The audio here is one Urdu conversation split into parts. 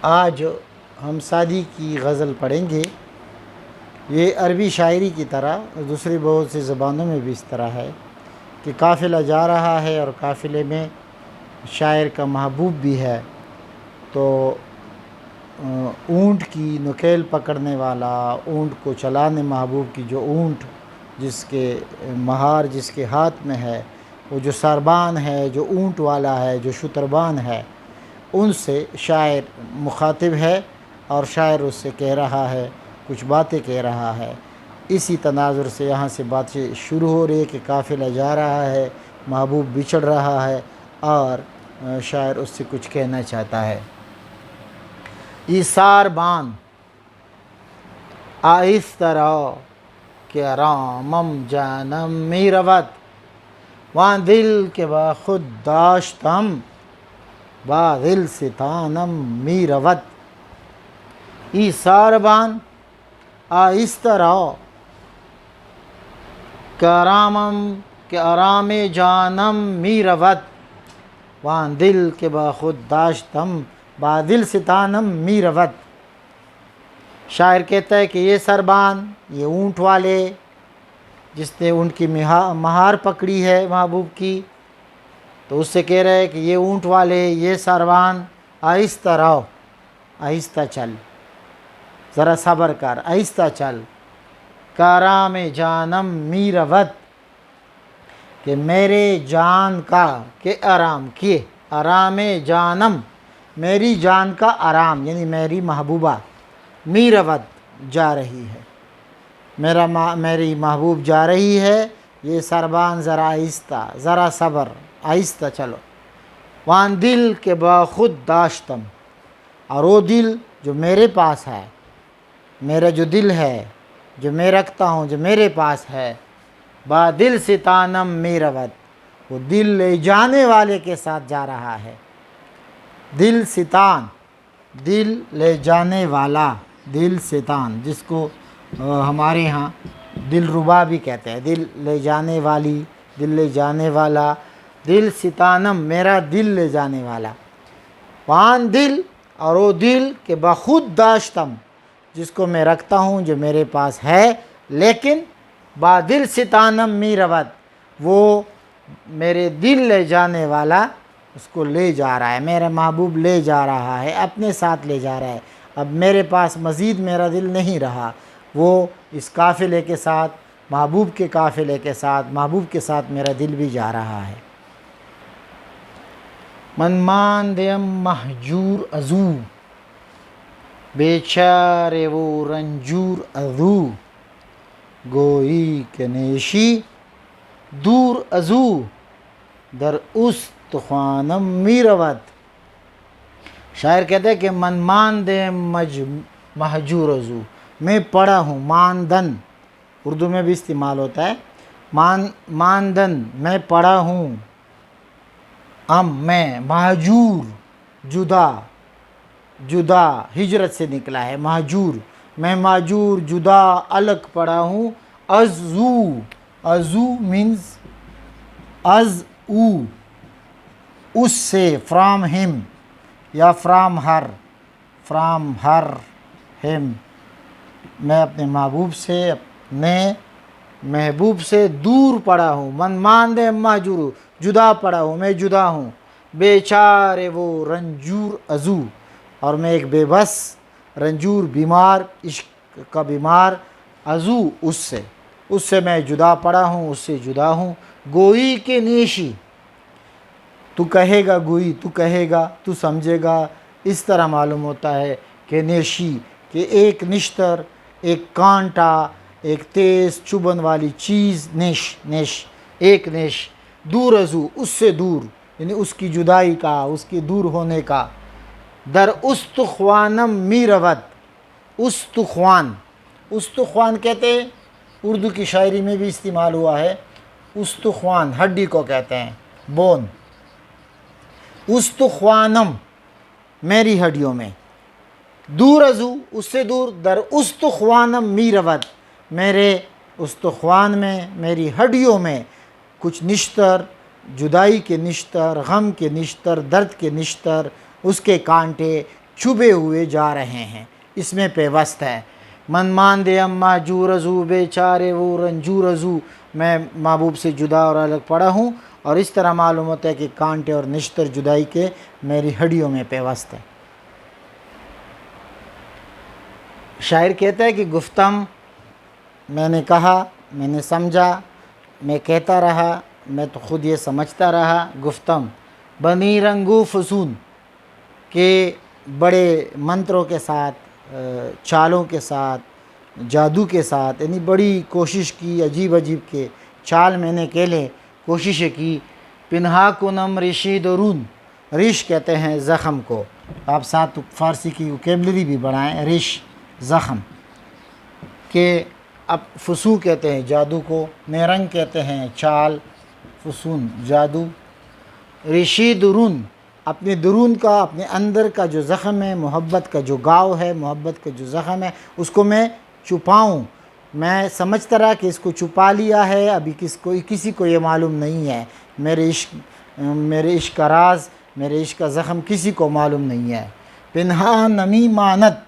آج ہم سعدی کی غزل پڑھیں گے۔ یہ عربی شاعری کی طرح دوسری بہت سی زبانوں میں بھی اس طرح ہے کہ قافلہ جا رہا ہے اور قافلے میں شاعر کا محبوب بھی ہے، تو اونٹ کی نکیل پکڑنے والا، اونٹ کو چلانے محبوب کی جو اونٹ جس کے مہار جس کے ہاتھ میں ہے، وہ جو سربان ہے، جو اونٹ والا ہے، جو شتربان ہے، ان سے شاعر مخاطب ہے اور شاعر اس سے کہہ رہا ہے، کچھ باتیں کہہ رہا ہے۔ اسی تناظر سے یہاں سے بات شروع ہو رہی ہے کہ قافلہ جا رہا ہے، محبوب بچھڑ رہا ہے اور شاعر اس سے کچھ کہنا چاہتا ہے۔ ایثار بان آہستہ رو کہ رامم جانم می رود، وان دل کے با خود داشتم با دل ستانم می رود۔ ایثار بان آہستہ رو کہ آرام جانم می رود، وان دل کے با خود داشتم با دل ستانم می رود۔ شاعر کہتا ہے کہ یہ سربان، یہ اونٹ والے جس نے اونٹ کی مہار پکڑی ہے محبوب کی، تو اس سے کہہ رہے ہیں کہ یہ اونٹ والے، یہ سربان، آہستہ رہو، آہستہ چل، ذرا صبر کر، آہستہ چل۔ کارام جانم می رود کہ میرے جان کا، کہ آرام کیے، آرام جانم میری جان کا آرام، یعنی میری محبوبہ، می رود جا رہی ہے، میری محبوب جا رہی ہے، یہ سربان ذرا آہستہ، ذرا صبر، آہستہ چلو۔ وان دل کے با خود داشتم، اور وہ دل جو میرے پاس ہے، میرا جو دل ہے جو میں رکھتا ہوں، جو میرے پاس ہے، با دل ستانم می رود، وہ دل لے جانے والے کے ساتھ جا رہا ہے۔ دل ستان، دل لے جانے والا، دل ستان جس کو ہمارے ہاں دل ربا بھی کہتے ہیں، دل لے جانے والی، دل لے جانے والا، دل ستانم میرا دل لے جانے والا۔ وان دل، اور وہ دل کہ بخود داشتم جس کو میں رکھتا ہوں، جو میرے پاس ہے، لیکن با دل ستانم می رود، وہ میرے دل لے جانے والا اس کو لے جا رہا ہے، میرا محبوب لے جا رہا ہے، اپنے ساتھ لے جا رہا ہے۔ اب میرے پاس مزید میرا دل نہیں رہا، وہ اس قافلے کے ساتھ، محبوب کے قافلے کے ساتھ، محبوب کے ساتھ میرا دل بھی جا رہا ہے۔ من ماندیم مہجور ازو، بیچارے وہ رنجور ازو، گوئی کہ نیشی دور ازو، در استخوانم می رود۔ شاعر کہتے ہیں کہ من ماندیم مہجور ازو، میں پڑا ہوں، ماندن اردو میں بھی استعمال ہوتا ہے، ماندن میں پڑا ہوں، میں مہجور جدا، جدا ہجرت سے نکلا ہے مہجور، میں مہجور جدا الگ پڑا ہوں، ازو، ازو مینز از او، اس سے، فرام ہم یا فرام ہر، فرام ہر ہم، میں اپنے محبوب سے، اپنے محبوب سے دور پڑا ہوں۔ من ماندے مہجور، جدا پڑا ہوں، میں جدا ہوں، بیچارے وہ رنجور ازو، اور میں ایک بے بس، رنجور بیمار، عشق کا بیمار، ازو اس سے میں جدا پڑا ہوں، اس سے جدا ہوں۔ گوئی کے نیشی، تو کہے گا، گوئی تو کہے گا، تو سمجھے گا، اس طرح معلوم ہوتا ہے کہ نیشی، کہ ایک نشتر، ایک کانٹا، ایک تیز چبھن والی چیز، نیش، ایک نیش، دور ازو اس سے دور، یعنی اس کی جدائی کا، اس کے دور ہونے کا۔ در استخوانم می رود، استخوان، استخوان کہتے ہیں، اردو کی شاعری میں بھی استعمال ہوا ہے، استخوان ہڈی کو کہتے ہیں، بون۔ استخوانم میری ہڈیوں میں، دور ازو اس سے دور، در استخوانم می رود میرے استخوان میں، میری ہڈیوں میں کچھ نشتر، جدائی کے نشتر، غم کے نشتر، درد کے نشتر، اس کے کانٹے چبھے ہوئے جا رہے ہیں، اس میں پیوست ہے۔ من ماندے اما جو رزو بے چارے وہ رنجو رزو، میں محبوب سے جدا اور الگ پڑا ہوں، اور اس طرح معلوم ہوتا ہے کہ کانٹے اور نشتر جدائی کے میری ہڈیوں میں پیوست ہے۔ شاعر کہتا ہے کہ گفتم، میں نے کہا، میں نے سمجھا، میں کہتا رہا، میں تو خود یہ سمجھتا رہا، گفتم بنی رنگو فسون، کہ بڑے منتروں کے ساتھ، چالوں کے ساتھ، جادو کے ساتھ، یعنی بڑی کوشش کی، عجیب عجیب کے چال میں نے کھیلے، کوششیں کی۔ پنہا کنم رشی درون، ریش کہتے ہیں زخم کو، آپ ساتھ فارسی کی وکیبلری بھی بڑھائیں، ریش زخم، کہ اب فسو کہتے ہیں جادو کو، نیرنگ کہتے ہیں چال، فسون جادو، رشی درون اپنے درون کا، اپنے اندر کا جو زخم ہے، محبت کا جو گاؤ ہے، محبت کا جو زخم ہے، اس کو میں چھپاؤں۔ میں سمجھتا رہا کہ اس کو چھپا لیا ہے، ابھی کسی کو یہ معلوم نہیں ہے، میرے عشق کا راز، میرے عشق کا زخم کسی کو معلوم نہیں ہے۔ پنہا نمی مانت،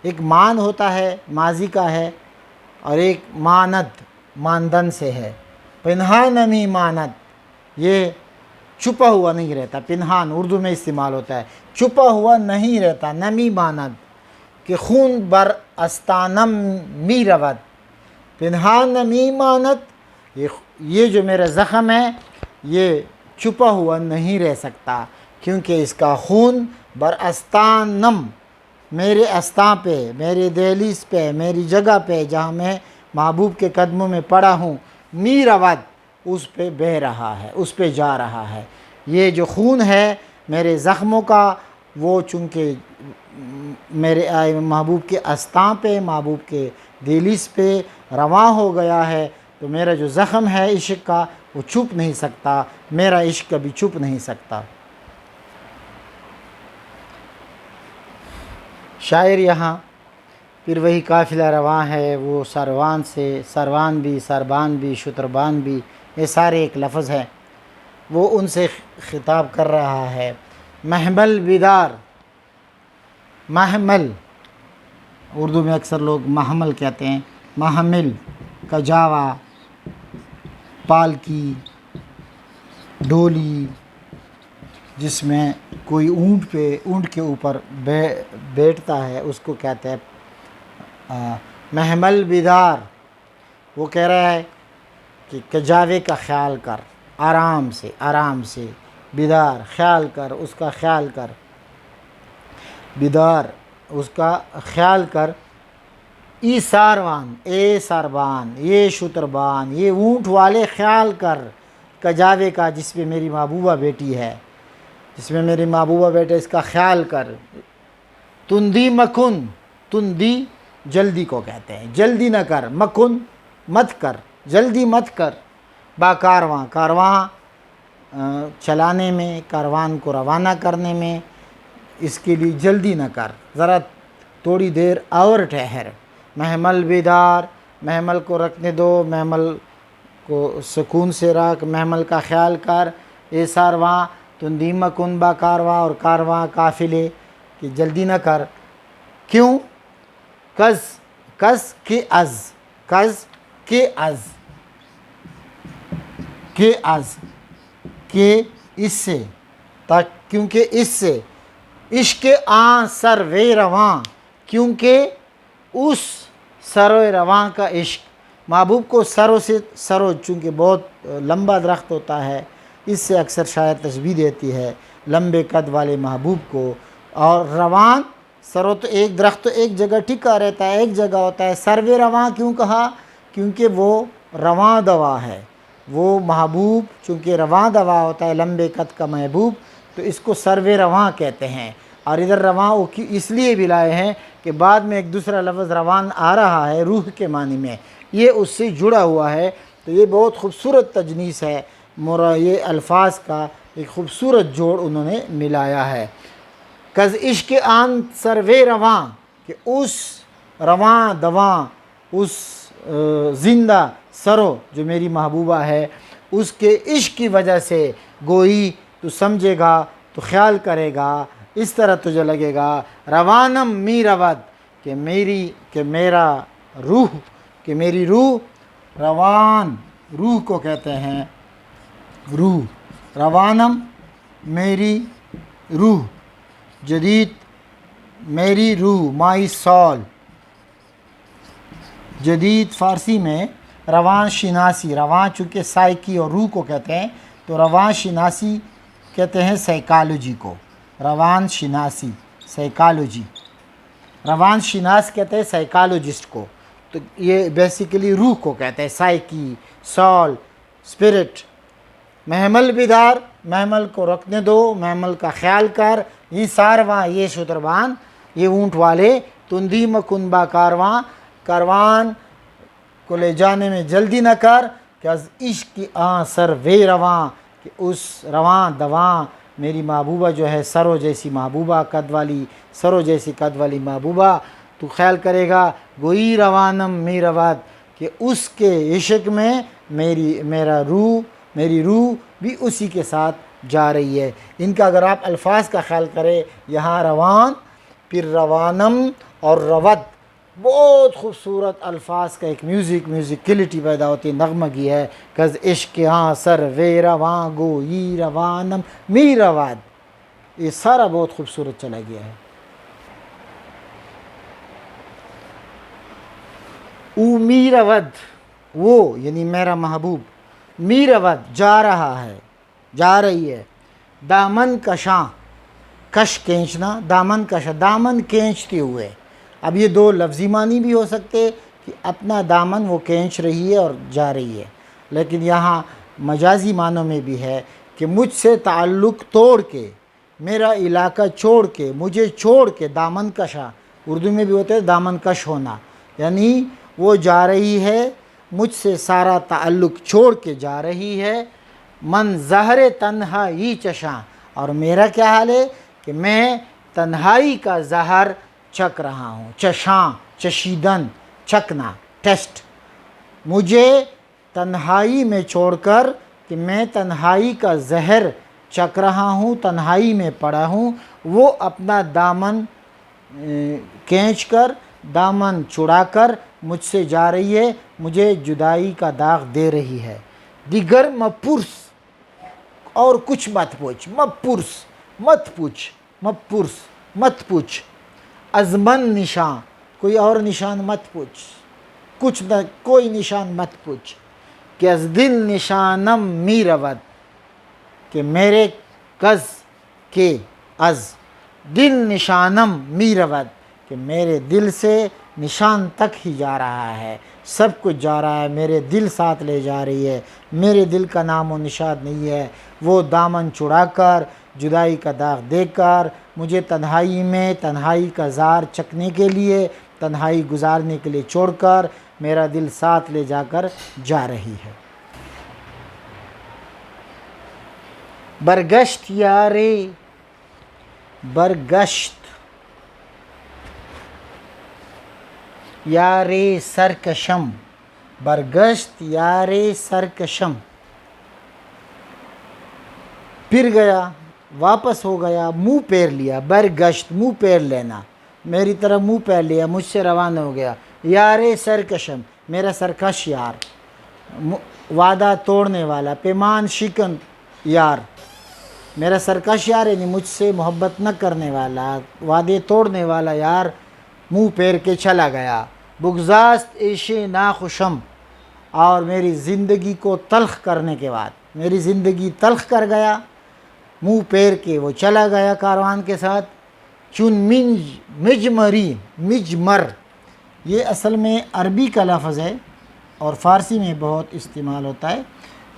ایک مان ہوتا ہے، ماضی کا ہے، اور ایک مانت ماندن سے ہے۔ پنہا نمی مانت، یہ چھپا ہوا نہیں رہتا، پنہان اردو میں استعمال ہوتا ہے، چھپا ہوا نہیں رہتا، نمی مانت، کہ خون بر استانم می رود، پنہان نمی مانت، یہ جو میرا زخم ہے یہ چھپا ہوا نہیں رہ سکتا، کیونکہ اس کا خون بر استانم، میرے استاں پہ، میرے دہلیز پہ، میری جگہ پہ جہاں میں محبوب کے قدموں میں پڑا ہوں، می رود، اس پہ بہہ رہا ہے، اس پہ جا رہا ہے۔ یہ جو خون ہے میرے زخموں کا، وہ چونکہ میرے محبوب کے استاں پہ، محبوب کے دہلیز پہ رواں ہو گیا ہے، تو میرا جو زخم ہے عشق کا وہ چھپ نہیں سکتا، میرا عشق کبھی چھپ نہیں سکتا۔ شاعر یہاں پھر وہی قافلہ رواں ہے، وہ سروان سے، سروان بھی، سربان بھی، شتربان بھی، یہ سارے ایک لفظ ہے، وہ ان سے خطاب کر رہا ہے۔ محمل بیدار، محمل اردو میں اکثر لوگ محمل کہتے ہیں، محمل کجاوا، پالکی، ڈولی، جس میں کوئی اونٹ کے اوپر بیٹھتا ہے، اس کو کہتے ہیں محمل بیدار۔ وہ کہہ رہا ہے کہ کجاوے کا خیال کر، آرام سے، آرام سے، بیدار، خیال کر، اس کا خیال کر، بیدار، اس کا خیال کر، ای ساروان، اے سربان، یہ شتربان، یہ اونٹ والے خیال کر کجاوے کا، جس پہ میری محبوبہ بیٹی ہے، جس میں میری محبوبہ بیٹے، اس کا خیال کر۔ تندی مکن، تندی جلدی کو کہتے ہیں، جلدی نہ کر، مکن مت کر، جلدی مت کر، با کارواں، کارواں چلانے میں، کاروان کو روانہ کرنے میں، اس کے لیے جلدی نہ کر، ذرا تھوڑی دیر اور ٹھہر۔ محمل بیدار، محمل کو رکھنے دو، محمل کو سکون سے رکھ، محمل کا خیال کر، اے سارواں، تندی مکن با کارواں، اور کارواں قافلے کہ جلدی نہ کر۔ کیوں؟ کز کے از کہ اس سے، کیونکہ اس سے، عشق آن سروے رواں، کیونکہ اس سرو رواں کا عشق، محبوب کو سرو چونکہ بہت لمبا درخت ہوتا ہے، اس سے اکثر شاید تشبیہ دیتی ہے لمبے قد والے محبوب کو، اور روان، سرو تو ایک درخت تو ایک جگہ ٹکا رہتا ہے، ایک جگہ ہوتا ہے، سروے رواں کیوں کہا؟ کیونکہ وہ رواں دوا ہے، وہ محبوب چونکہ رواں دوا ہوتا ہے، لمبے قد کا محبوب، تو اس کو سروے رواں کہتے ہیں۔ اور ادھر رواں اس لیے بھی لائے ہیں کہ بعد میں ایک دوسرا لفظ روان آ رہا ہے روح کے معنی میں، یہ اس سے جڑا ہوا ہے، تو یہ بہت خوبصورت تجنیس ہے، یہ الفاظ کا ایک خوبصورت جوڑ انہوں نے ملایا ہے۔ کز عشق آن سروے رواں، کہ اس رواں دواں، اس زندہ سرو جو میری محبوبہ ہے، اس کے عشق کی وجہ سے گوئی تو سمجھے گا، تو خیال کرے گا، اس طرح تجھے لگے گا روانم می رود کہ میرا روح، کہ میری روح، روان روح کو کہتے ہیں، روح، روانم میری روح، جدید میری روح، مائی سول، جدید فارسی میں روان شناسی، روان چونکہ سائیکی اور روح کو کہتے ہیں تو روان شناسی کہتے ہیں سائیکالوجی کو، روان شناسی سائیکالوجی، روان شناس کہتے ہیں سائیکالوجسٹ کو، تو یہ بیسیکلی روح کو کہتے ہیں، سائیکی، سول، اسپرٹ۔ محمل بیدار، محمل کو رکنے دو، محمل کا خیال کر، یہ سارواں یہ شتربان، یہ اونٹ والے، تندی مکنبا کاروان کو لے جانے میں جلدی نہ کر، کہ از عشق کی سر وے رواں، کہ اس رواں دواں میری محبوبہ جو ہے سرو جیسی محبوبہ، قد والی سرو جیسی قد والی محبوبہ، تو خیال کرے گا گوئی روانم می رود، کہ اس کے عشق میں میری روح بھی اسی کے ساتھ جا رہی ہے۔ ان کا اگر آپ الفاظ کا خیال کریں، یہاں روان، پھر روانم اور رود، بہت خوبصورت الفاظ کا ایک میوزیکلٹی پیدا ہوتی ہے، نغمگی ہے، کز عشق سر وے رواں گوئی روانم می رود، یہ سارا بہت خوبصورت چلا گیا ہے۔ او می رود، وہ یعنی میرا محبوب، می رود جا رہا ہے، جا رہی ہے، دامن کشاں، کش کھینچنا، دامن کشاں دامن کھینچتے ہوئے، اب یہ دو لفظی معنی بھی ہو سکتے کہ اپنا دامن وہ کھینچ رہی ہے اور جا رہی ہے، لیکن یہاں مجازی معنوں میں بھی ہے کہ مجھ سے تعلق توڑ کے، میرا علاقہ چھوڑ کے، مجھے چھوڑ کے، دامن کشاں اردو میں بھی ہوتا ہے دامن کش ہونا، یعنی وہ جا رہی ہے، مجھ سے سارا تعلق چھوڑ کے جا رہی ہے، من زہر تنہائی چشاں، اور میرا کیا حال ہے کہ میں تنہائی کا زہر چکھ رہا ہوں، چشاں چشیدن، چکنا، ٹیسٹ، مجھے تنہائی میں چھوڑ کر کہ میں تنہائی کا زہر چکھ رہا ہوں، تنہائی میں پڑا ہوں، وہ اپنا دامن کھینچ کر، دامن چھڑا کر مجھ سے جا رہی ہے، مجھے جدائی کا داغ دے رہی ہے۔ دیگر مپرس، اور کچھ مت پوچھ، مپرس مت پوچھ، مپرس مت پوچھ، از من نشان، کوئی اور نشان مت پوچھ، کچھ نہ کوئی نشان مت پوچھ، کہ از دل نشانم می رود، کہ میرے کز کے از دل نشانم می رود، کہ میرے دل سے نشان تک ہی جا رہا ہے، سب کچھ جا رہا ہے، میرے دل ساتھ لے جا رہی ہے، میرے دل کا نام و نشاد نہیں ہے، وہ دامن چھڑا کر، جدائی کا داغ دے کر، مجھے تنہائی میں تنہائی کا زار چکنے کے لیے، تنہائی گزارنے کے لیے چھوڑ کر، میرا دل ساتھ لے جا کر جا رہی ہے۔ برگشت یارے، برگشت یارے سرکشم، برگشت یارے سرکشم، پھر گیا، واپس ہو گیا، منہ پھیر لیا، برگشت منہ پھیر لینا، میری طرف منہ پھیر لیا، مجھ سے روانہ ہو گیا، یارے سرکشم میرا سرکش یار، وعدہ توڑنے والا، پیمان شکن یار، میرا سرکش یار یعنی مجھ سے محبت نہ کرنے والا، وعدے توڑنے والا یار منہ پھیر کے چلا گیا، بگزاست عیش ناخوشم، اور میری زندگی کو تلخ کرنے کے بعد، میری زندگی تلخ کر گیا، منہ پھیر کے وہ چلا گیا کاروان کے ساتھ، چون مجمری، مجمر یہ اصل میں عربی کا لفظ ہے اور فارسی میں بہت استعمال ہوتا ہے،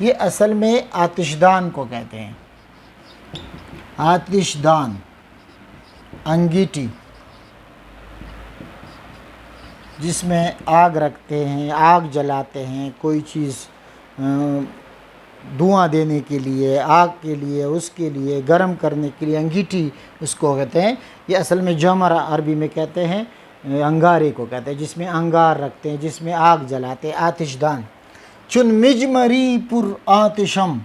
یہ اصل میں آتش دان کو کہتے ہیں، آتش دان، انگیٹی جس میں آگ رکھتے ہیں، آگ جلاتے ہیں، کوئی چیز دھواں دینے کے لیے، آگ کے لیے، اس کے لیے گرم کرنے کے لیے انگیٹھی اس کو کہتے ہیں، یہ اصل میں جمر عربی میں کہتے ہیں، انگارے کو کہتے ہیں، جس میں انگار رکھتے ہیں، جس میں آگ جلاتے ہیں، آتش دان، چن مجمری پر آتشم،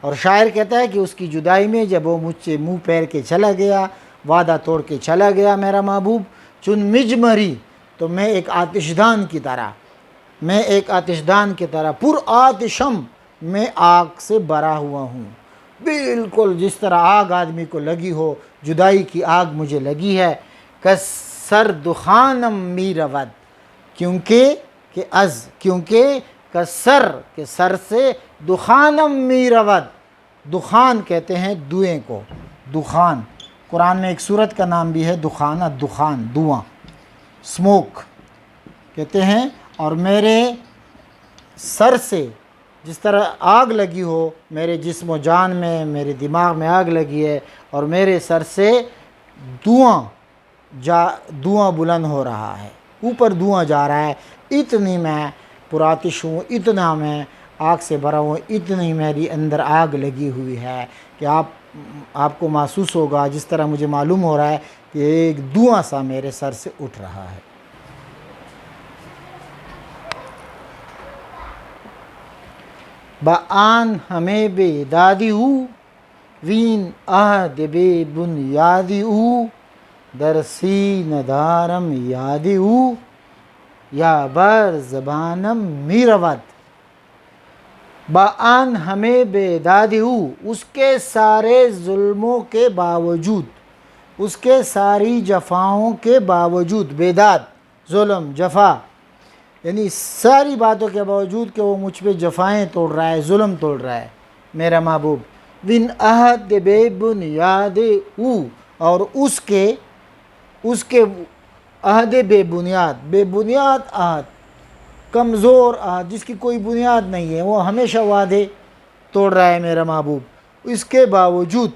اور شاعر کہتا ہے کہ اس کی جدائی میں جب وہ مجھ سے منہ پھیر کے چلا گیا، وعدہ توڑ کے چلا گیا میرا محبوب. چون مجمری، تو میں ایک آتشدان کی طرح، میں ایک آتشدان کی طرح پر آتشم، میں آگ سے بھرا ہوا ہوں. بالکل جس طرح آگ آدمی کو لگی ہو، جدائی کی آگ مجھے لگی ہے. کسر دخانم می رود، کیونکہ کسر کے سر سے، دخانم می رود، دخان کہتے ہیں دھوئیں کو. دخان قرآن میں ایک سورت کا نام بھی ہے دخان، دخان دھواں، اسموک کہتے ہیں. اور میرے سر سے جس طرح آگ لگی ہو، میرے جسم و جان میں، میرے دماغ میں آگ لگی ہے، اور میرے سر سے دھواں بلند ہو رہا ہے، اوپر دھواں جا رہا ہے. اتنی میں پرآتش ہوں، اتنا میں آگ سے بھرا ہوں، اتنی میری اندر آگ لگی ہوئی ہے کہ آپ کو محسوس ہوگا، جس طرح مجھے معلوم ہو رہا ہے کہ ایک دھواں سا میرے سر سے اٹھ رہا ہے. بآن ہمیں بے دادی ہو، وین عہد بے بنیادی ہو، درسی ندارم یادی ہو، یا بر زبانم می رود. بآن ہمیں بے دادی ہو، اس کے سارے ظلموں کے باوجود، اس کے ساری جفاؤں کے باوجود، بیداد ظلم جفا یعنی ساری باتوں کے باوجود کہ وہ مجھ پہ جفائیں توڑ رہا ہے، ظلم توڑ رہا ہے میرا محبوب. وین عہد بے بنیاد او، اور اس کے عہد بے بنیاد عہد، کمزور عہد جس کی کوئی بنیاد نہیں ہے، وہ ہمیشہ وعدے توڑ رہا ہے میرا محبوب. اس کے باوجود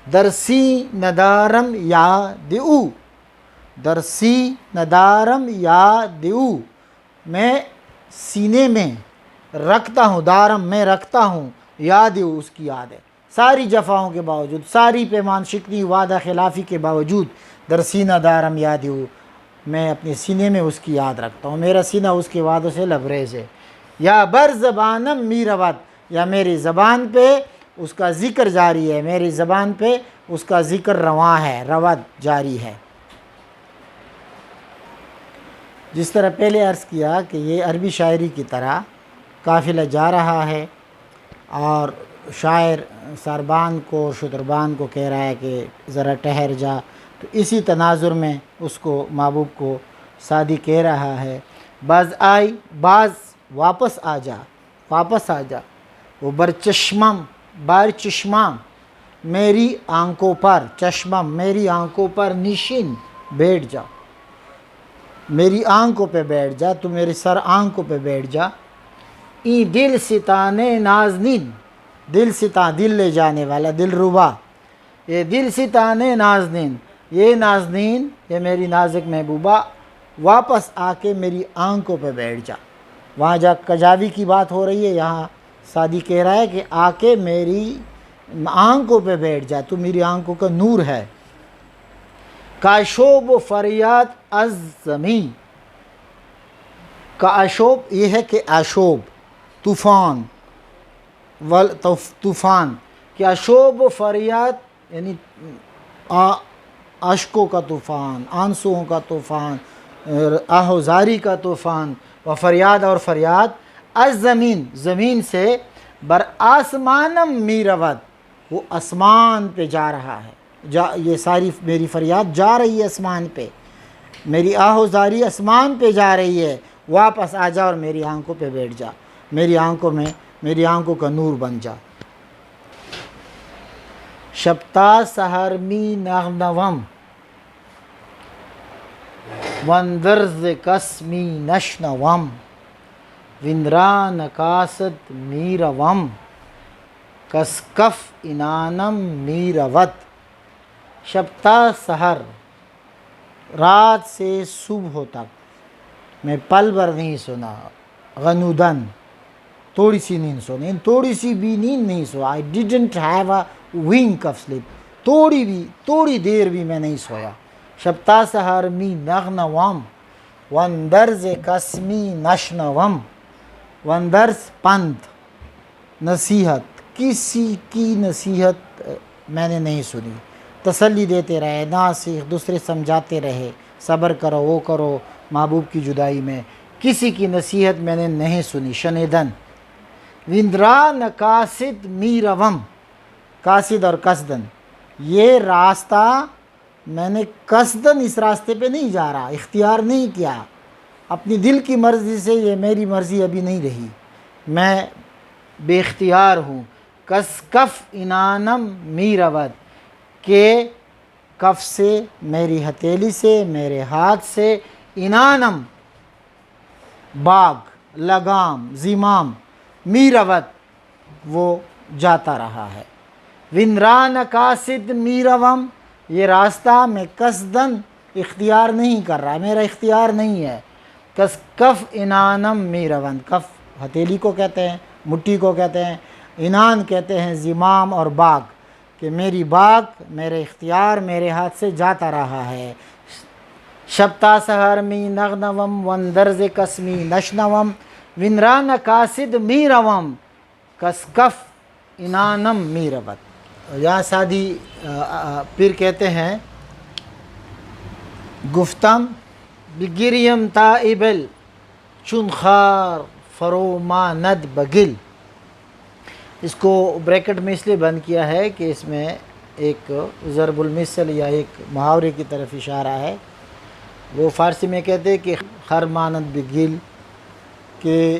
درسی ندارم یاد او، درسی ندارم یاد او، میں سینے میں رکھتا ہوں، دارم میں رکھتا ہوں، یاد او، اس کی یاد ہے. ساری جفاؤں کے باوجود، ساری پیمان شکنی وعدہ خلافی کے باوجود، درسی ندارم یاد او، میں اپنے سینے میں اس کی یاد رکھتا ہوں. میرا سینہ اس کے وعدوں سے لبریز ہے. یا بر زبانم می رود، یا میری زبان پہ اس کا ذکر جاری ہے، میری زبان پہ اس کا ذکر رواں ہے، رود جاری ہے. جس طرح پہلے عرض کیا کہ یہ عربی شاعری کی طرح قافلہ جا رہا ہے، اور شاعر ساربان کو، شتربان کو کہہ رہا ہے کہ ذرا ٹھہر جا. تو اسی تناظر میں اس کو، محبوب کو سعدی کہہ رہا ہے باز آئی، باز واپس آ جا، واپس آ جا. وہ بر چشمم میری آنکھوں پر، چشمم میری آنکھوں پر، نشین بیٹھ جا، میری آنکھوں پہ بیٹھ جا، تو میری سر آنکھوں پہ بیٹھ جا. این دل ستانے نازنین، دل دل لے جانے والا، دل ربا، یہ دل ستانے نازنین، یہ نازنین، یہ میری نازک محبوبہ واپس آ کے میری آنکھوں پہ بیٹھ جا. وہاں جا کجاوی کی بات ہو رہی ہے، یہاں سعدی کہہ رہا ہے کہ آ کے میری آنکھوں پہ بیٹھ جا، تو میری آنکھوں کا نور ہے. کاشوب و فریاد از زمین، کاشوب یہ ہے کہ آشوب طوفان، طوفان، کیا شوب و فریاد یعنی اشکوں کا طوفان، آنسوؤں کا طوفان، آہوزاری کا طوفان، و فریاد اور فریاد، از زمین زمین سے، بر آسمانم می رود، وہ آسمان پہ جا رہا ہے. یہ ساری میری فریاد جا رہی ہے آسمان پہ، میری آہوزاری آسمان پہ جا رہی ہے. واپس آ جا اور میری آنکھوں پہ بیٹھ جا، میری آنکھوں میں، میری آنکھوں کا نور بن جا. شبتا سحر می نغنوم، وندرز کس می نشنوم، وندرا نکاست می روم، کس کف انانم می رود. شبتا سحر، رات سے صبح تک میں پل بھر نہیں سنا، غنودن تھوڑی سی نیند سونی، تھوڑی سی بھی نیند نہیں سوا. I didn't have a wink of sleep، تھوڑی دیر بھی میں نہیں سویا. شبتا سحر می نغنوم، وندرز کسمی نشنوم، وندرز پنت، نصیحت، کسی کی نصیحت میں نے نہیں سنی. تسلی دیتے رہے، ناصح دوسرے سمجھاتے رہے، صبر کرو وہ کرو محبوب کی جدائی میں، کسی کی نصیحت میں نے نہیں سنی۔ شنیدن وندرا نقاصد میروم، قاصد اور قصدن، یہ راستہ میں نے قصدن اس راستے پہ نہیں جا رہا، اختیار نہیں کیا اپنی دل کی مرضی سے، یہ میری مرضی ابھی نہیں رہی، میں بے اختیار ہوں۔ کس کف انانم میرود، کہ کف سے میری ہتھیلی سے، میرے ہاتھ سے، انانم باغ، لگام، زمام، میروت وہ جاتا رہا ہے۔ وندران قاصد میروم، یہ راستہ میں قصدن اختیار نہیں کر رہا، میرا اختیار نہیں ہے۔ کس کف انانم میرون، کف ہتھیلی کو کہتے ہیں، مٹھی کو کہتے ہیں، انان کہتے ہیں زمام اور باغ، کہ میری باغ میرے اختیار میرے ہاتھ سے جاتا رہا ہے۔ شبتا سہر می نغنوم وندرز قسمی نشنوم، وندران قاصد میروم کس کف انانم میروت۔ یہاں سادی پھر کہتے ہیں گفتم بگریم تائبل چون خار فروماند بگل، اس کو بریکٹ میں اس لیے بند کیا ہے کہ اس میں ایک ضرب المثل یا ایک محاورے کی طرف اشارہ ہے۔ وہ فارسی میں کہتے ہیں کہ خر مانند بگل، کہ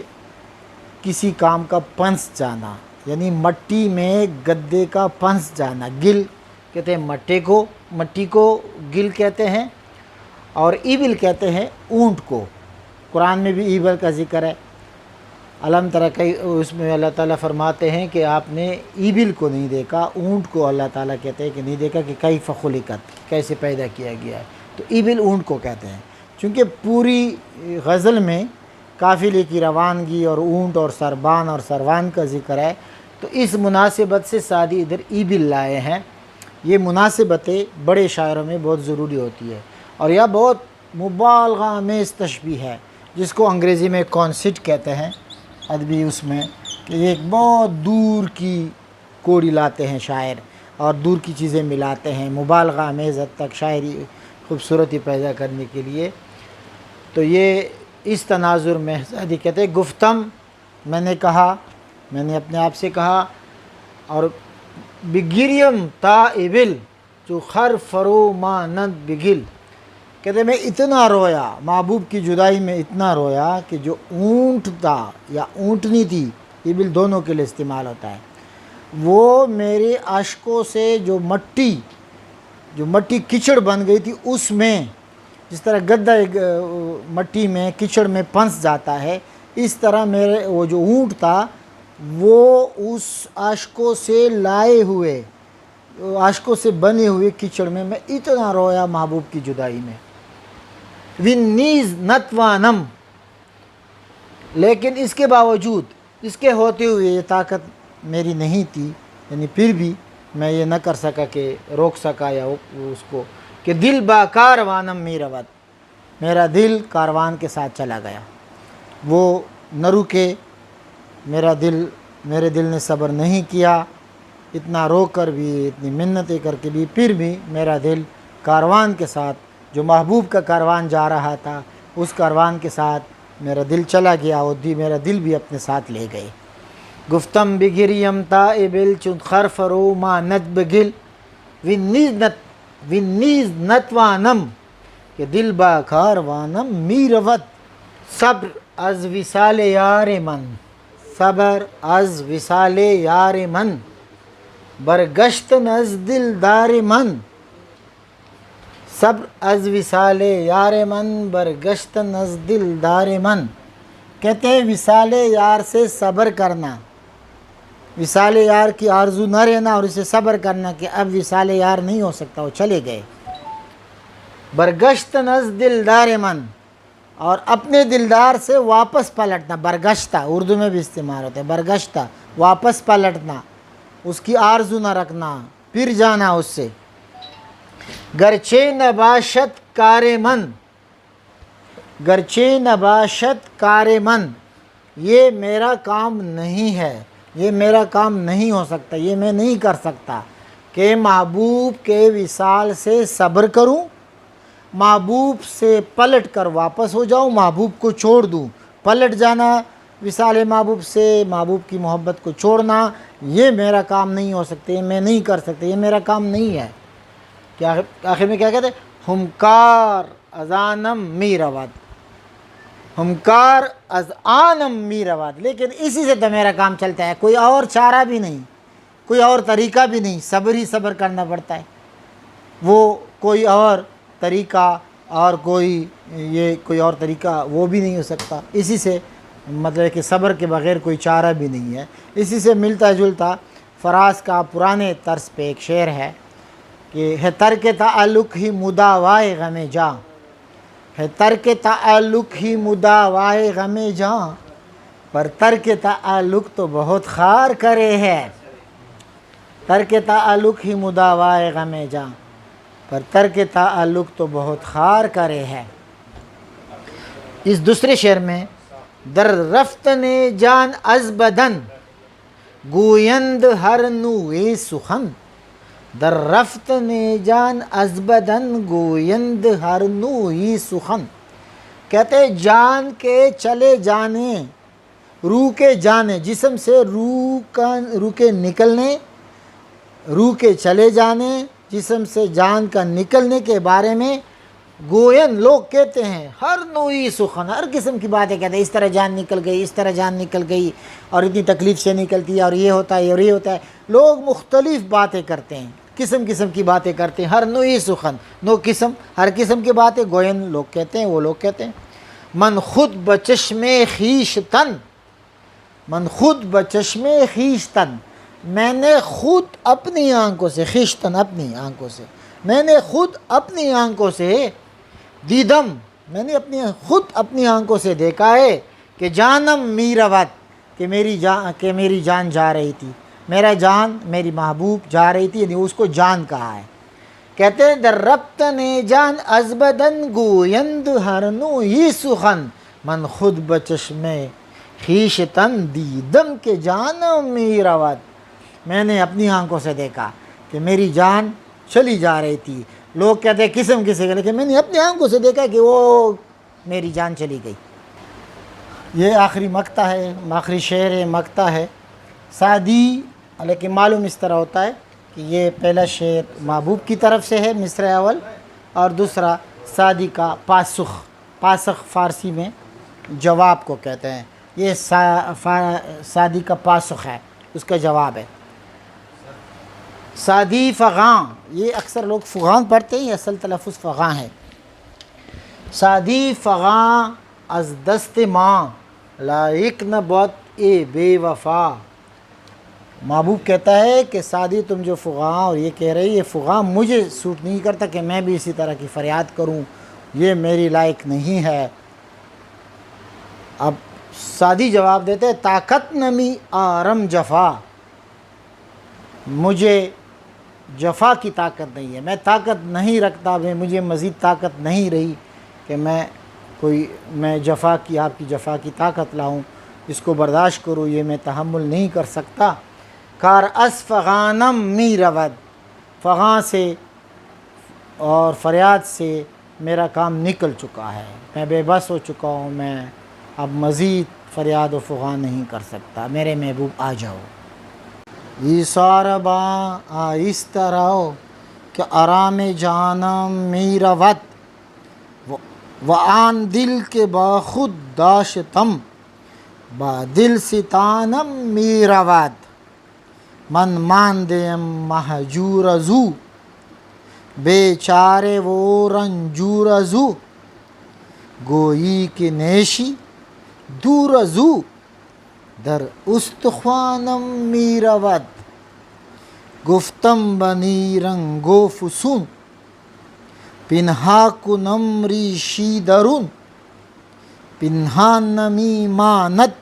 کسی کام کا پنس جانا، یعنی مٹی میں گدے کا پنس جانا۔ گل کہتے ہیں مٹی کو گل کہتے ہیں، اور ایبل کہتے ہیں اونٹ کو۔ قرآن میں بھی ایبل کا ذکر ہے، علم ترقی، اس میں اللہ تعالیٰ فرماتے ہیں کہ آپ نے ایبل کو نہیں دیکھا، اونٹ کو اللہ تعالیٰ کہتے ہیں کہ نہیں دیکھا کہ کیف خلقت، کیسے پیدا کیا گیا ہے، تو ایبل اونٹ کو کہتے ہیں۔ چونکہ پوری غزل میں قافلے کی روانگی اور اونٹ اور سربان اور سروان کا ذکر ہے، تو اس مناسبت سے سعدی ادھر ایبل لائے ہیں۔ یہ مناسبتیں بڑے شاعروں میں بہت ضروری ہوتی ہے، اور یہ بہت مبالغہ آمیز تشبیہ ہے، جس کو انگریزی میں کانسیٹ کہتے ہیں ادبی، اس میں کہ ایک بہت دور کی کوڑی لاتے ہیں شاعر اور دور کی چیزیں ملاتے ہیں مبالغہ آمیز حد تک شاعری خوبصورتی پیدا کرنے کے لیے۔ تو یہ اس تناظر میں سعدی کہتے ہیں گفتم، میں نے کہا، میں نے اپنے آپ سے کہا، اور بگریم تائبل جو خر فرو مانند بگل، کہتے میں اتنا رویا محبوب کی جدائی میں، اتنا رویا کہ جو اونٹ تھا یا اونٹنی تھی، ایبل دونوں کے لیے استعمال ہوتا ہے، وہ میرے اشکوں سے جو مٹی کچڑ بن گئی تھی، اس میں جس طرح گدہ مٹی میں کچڑ میں پھنس جاتا ہے، اس طرح میرے وہ جو اونٹ تھا وہ اس اشکوں سے لائے ہوئے، اشکوں سے بنے ہوئے کچڑ میں اتنا رویا محبوب کی جدائی میں۔ ون نیز نتوانم، لیکن اس کے باوجود، اس کے ہوتے ہوئے یہ طاقت میری نہیں تھی، یعنی پھر بھی میں یہ نہ کر سکا کہ روک سکا یا اس کو، کہ دل با کاروانم میروت، میرا دل کاروان کے ساتھ چلا گیا، وہ نہ رکے، میرے دل نے صبر نہیں کیا، اتنا رو کر بھی، اتنی منتیں کر کے بھی، پھر بھی میرا دل کاروان کے ساتھ، جو محبوب کا کاروان جا رہا تھا، اس کاروان کے ساتھ میرا دل چلا گیا، اور میرا دل بھی اپنے ساتھ لے گئے۔ گفتم بگریم تائبل چون خر فرو مانت بگل، ون نیز نتوانم کہ دل با کاروانم میروت، صبر از وصال یار من، صبر از وصال یار من، برگشتن از دلدار من، صبر از وصال یار من، برگشتن از دلدار من، کہتے ہیں وصال یار سے صبر کرنا، وصال یار کی آرزو نہ رہنا اور اسے صبر کرنا کہ اب وصال یار نہیں ہو سکتا، وہ چلے گئے۔ برگشتن از دلدار من، اور اپنے دلدار سے واپس پلٹنا، برگشتہ اردو میں بھی استعمال ہوتا ہے، برگشتہ واپس پلٹنا، اس کی آرزو نہ رکھنا، پھر جانا اس سے۔ گرچہ نباشت کار من، گرچہ نباشت کار من، یہ میرا کام نہیں ہے، یہ میرا کام نہیں ہو سکتا، یہ میں نہیں کر سکتا، کہ محبوب کے وصال سے صبر کروں، محبوب سے پلٹ کر واپس ہو جاؤں، محبوب کو چھوڑ دوں۔ پلٹ جانا وصال محبوب سے، محبوب کی محبت کو چھوڑنا، یہ میرا کام نہیں ہو سکتے، یہ میں نہیں کر سکتے، یہ میرا کام نہیں ہے۔ کیا آخر میں کیا کہتے ہیں؟ ہمکار از آنم می رود، ہمکار از آنم می رود، لیکن اسی سے تو میرا کام چلتا ہے، کوئی اور چارہ بھی نہیں، کوئی اور طریقہ بھی نہیں، صبر ہی صبر کرنا پڑتا ہے۔ وہ کوئی اور طریقہ اور کوئی اور طریقہ وہ بھی نہیں ہو سکتا، اسی سے مطلب کہ صبر کے بغیر کوئی چارہ بھی نہیں ہے۔ اسی سے ملتا جلتا فراز کا پرانے طرز پہ ایک شعر ہے کہ ہے ترک تعلق ہی مداوائے غم جاں، ہے ترک تعلق ہی مداوائے غم جاں، پر ترک تعلق تو بہت خار کرے ہے، ترک تعلق ہی مداوائے غم جاں، پر ترک تعلق تو بہت خار کرے ہے۔ اس دوسرے شعر میں در رفتن جان از بدن گویند ہر نوع سخن، در رفتن جان از بدن گویند ہر نوع سخن، کہتے ہیں جان کے چلے جانے، روح کے جانے، جسم سے روح کے نکلنے، روح کے چلے جانے، جسم سے جان کا نکلنے کے بارے میں گوین لوگ کہتے ہیں ہر نوعی سخن، ہر قسم کی باتیں کہتے ہیں، اس طرح جان نکل گئی، اس طرح جان نکل گئی، اور اتنی تکلیف سے نکلتی ہے، اور یہ ہوتا ہے اور یہ ہوتا ہے۔ لوگ مختلف باتیں کرتے ہیں، قسم قسم کی باتیں کرتے ہیں، ہر نوعی سخن، ہر قسم کی باتیں گوین لوگ کہتے ہیں، وہ لوگ کہتے ہیں۔ من خود بچشم خویشتن، من خود بچشم خویشتن، میں نے خود اپنی آنکھوں سے، خویشتن اپنی آنکھوں سے، میں نے خود اپنی آنکھوں سے دیدم، میں نے خود اپنی آنکھوں سے دیکھا ہے کہ جانم می رود، کہ میری جان جا رہی تھی، میرا جان میری محبوب جا رہی تھی، یعنی اس کو جان کہا ہے۔ کہتے ہیں در ربطن جان از بدن گویند ہر نوعی سخن، من خود بچشم خویشتن دیدم کہ جانم می رود، میں نے اپنی آنکھوں سے دیکھا کہ میری جان چلی جا رہی تھی۔ لوگ کہتے ہیں قسم کسی کے، لیکن میں نے اپنی آنکھوں سے دیکھا کہ وہ میری جان چلی گئی۔ یہ آخری مقطع ہے، آخری شعر مقطع ہے سعدی، لیکن معلوم اس طرح ہوتا ہے کہ یہ پہلا شعر محبوب کی طرف سے ہے مصرع اول، اور دوسرا سعدی کا پاسخ فارسی میں جواب کو کہتے ہیں، یہ سعدی کا پاسخ ہے، اس کا جواب ہے۔ سعدی فغاں، یہ اکثر لوگ فغان پڑھتے ہیں، یہ اصل تلفظ فغاں ہے۔ سعدی فغاں از دست ماں لائق نہ بت اے بے وفا، محبوب کہتا ہے کہ سعدی تم جو فغاں اور یہ کہہ رہی، یہ فغاں مجھے سوٹ نہیں کرتا کہ میں بھی اسی طرح کی فریاد کروں، یہ میری لائق نہیں ہے۔ اب سعدی جواب دیتے ہیں طاقت نمی آرم جفا، مجھے جفا کی طاقت نہیں ہے، میں طاقت نہیں رکھتا، مجھے مزید طاقت نہیں رہی کہ میں جفا کی، آپ کی جفا کی طاقت لاؤں، اس کو برداشت کروں، یہ میں تحمل نہیں کر سکتا۔ کار اس فغانم می رود، فغاں سے اور فریاد سے میرا کام نکل چکا ہے، میں بے بس ہو چکا ہوں، میں اب مزید فریاد و فغاں نہیں کر سکتا، میرے محبوب آ جاؤ۔ ایثار باں آہستہ رہو کہ آرام جانم می رود، و آن دل کے باخود داشتم با دل ستانم می رود، من ماندیم مہجور ازو بیچارے وہ رنجور ازو، گویی کہ نیشی دور ازو در استخوانم می رود، گفتم بنی رنگ و فسون پنہا کنم ریشی درون، پنہان نمی ماند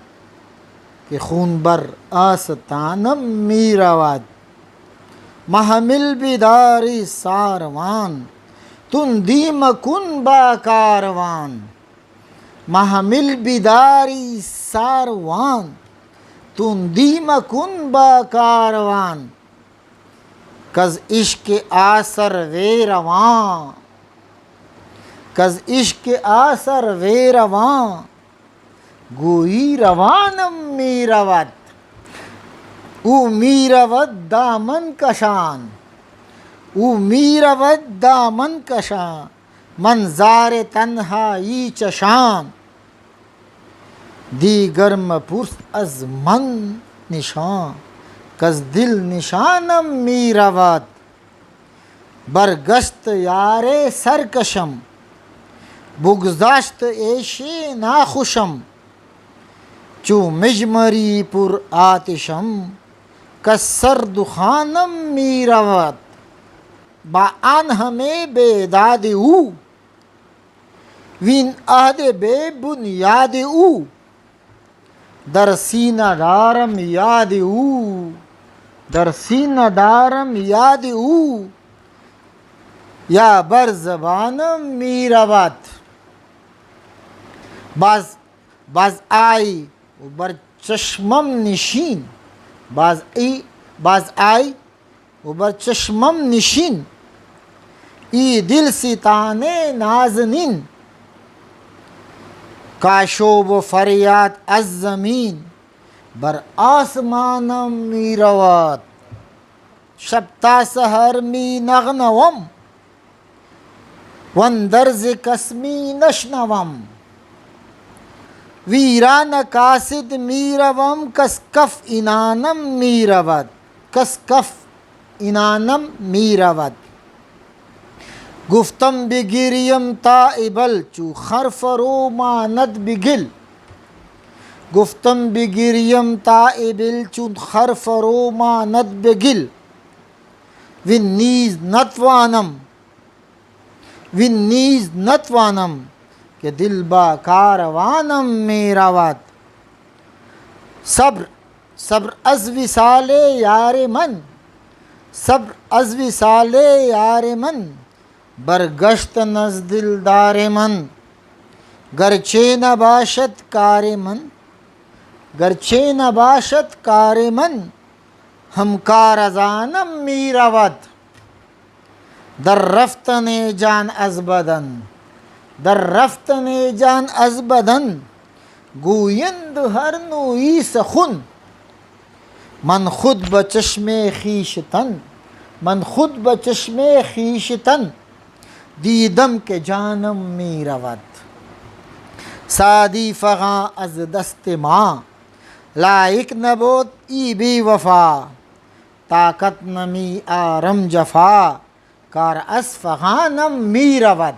کہ خون بر آستانم می رود، محمل بیداری ساروان تندی مکن با کاروان، محمل بیداری ساروان تندی مکن با کاروان، کز عشق آسر وے رواں، کز عشق آسر وے رواں، گویی روانم می رود، او می رود دامن کشان، او می رود دامن کشان، من زار تنہائی چشان، دیگر مپرس از من نشان، کز دل نشانم می رود، برگشت یار سرکشم، بگذشت عیش ناخوشم، چو مجمری پر آتشم، کز سرد خانم می رود، با آن همه بیداد او، وین عهد بے بنیاد او، در سینه دارم یاد او، در سینه دارم یاد او، یا بر زبانم می رود، باز آی و بر چشمم نشین، باز آی و بر چشمم نشین، ای دل ستان نازنین، کاشوب و فریاد از زمین، بر آسمانم می رود، شب تا سحر می نغنوم، واندر ز کس می نشنوم، ویران قاصد می روم، کس کف عنانم می رود، کس کف عنانم می رود، گفتم بگریم تا ابل، چو خر فرو ماند بگل، گفتم بگریم تا ابل، چون خر فرو ماند بگل، وین نیز نتوانم که دل با کاروانم می رود، صبر از وصال یار من، صبر از وصال یار من، برگشتن از دلدار من، گرچه نباشد کار من، گرچه نباشد کار من، همکار از آنم می رود، در رفتن جان از بدن، در رفتن جان از بدن، گویند هر نوعی سخن، من خود به چشم خویشتن، من خود به چشم خویشتن، دیدم که جانم می رود، سعدی فغان از دست ما، لایق نبود ای بی وفا، طاقت نمی آرم جفا، کار از فغانم می رود.